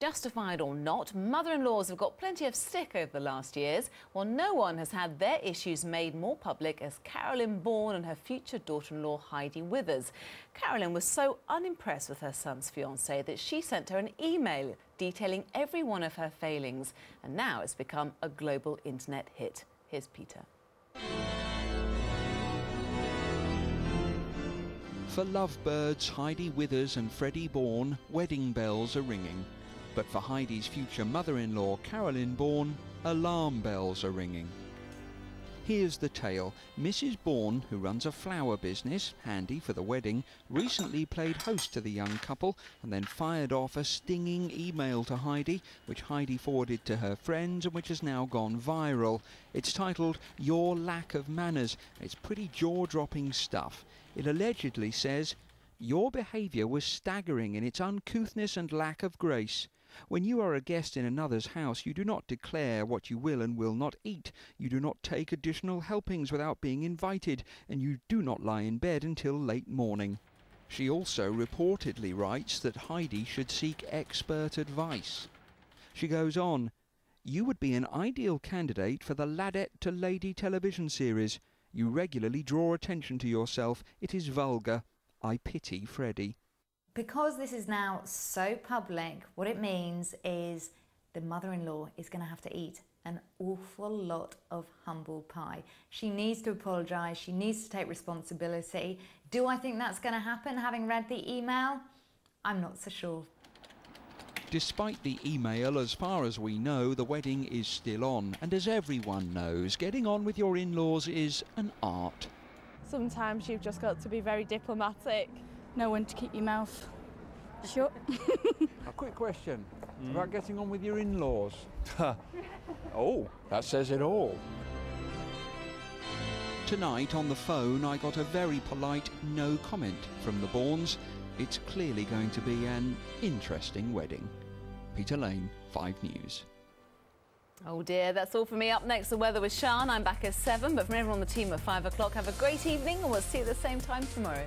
Justified or not, mother-in-laws have got plenty of stick over the last years. Well, no one has had their issues made more public as Carolyn Bourne and her future daughter-in-law Heidi Withers. Carolyn was so unimpressed with her son's fiancée that she sent her an email detailing every one of her failings. And now it's become a global internet hit. Here's Peter. For lovebirds Heidi Withers and Freddie Bourne, wedding bells are ringing. But for Heidi's future mother-in-law, Carolyn Bourne, alarm bells are ringing. Here's the tale. Mrs. Bourne, who runs a flower business, handy for the wedding, recently played host to the young couple and then fired off a stinging email to Heidi, which Heidi forwarded to her friends and which has now gone viral. It's titled, "Your Lack of Manners." It's pretty jaw-dropping stuff. It allegedly says, "Your behaviour was staggering in its uncouthness and lack of grace. When you are a guest in another's house, you do not declare what you will and will not eat. You do not take additional helpings without being invited, and you do not lie in bed until late morning." She also reportedly writes that Heidi should seek expert advice. She goes on, "You would be an ideal candidate for the Ladette to Lady television series. You regularly draw attention to yourself. It is vulgar. I pity Freddie." Because this is now so public, what it means is the mother-in-law is going to have to eat an awful lot of humble pie. She needs to apologise, she needs to take responsibility. Do I think that's going to happen, having read the email? I'm not so sure. Despite the email, as far as we know, the wedding is still on. And as everyone knows, getting on with your in-laws is an art. Sometimes you've just got to be very diplomatic. Know when to keep your mouth shut. A quick question about getting on with your in-laws. Oh, that says it all. Tonight on the phone I got a very polite no comment from the Bournes. It's clearly going to be an interesting wedding. Peter Lane, 5 News. Oh dear, that's all for me. Up next, the weather with Sian. I'm back at 7, but from everyone on the team at 5 o'clock, have a great evening and we'll see you at the same time tomorrow.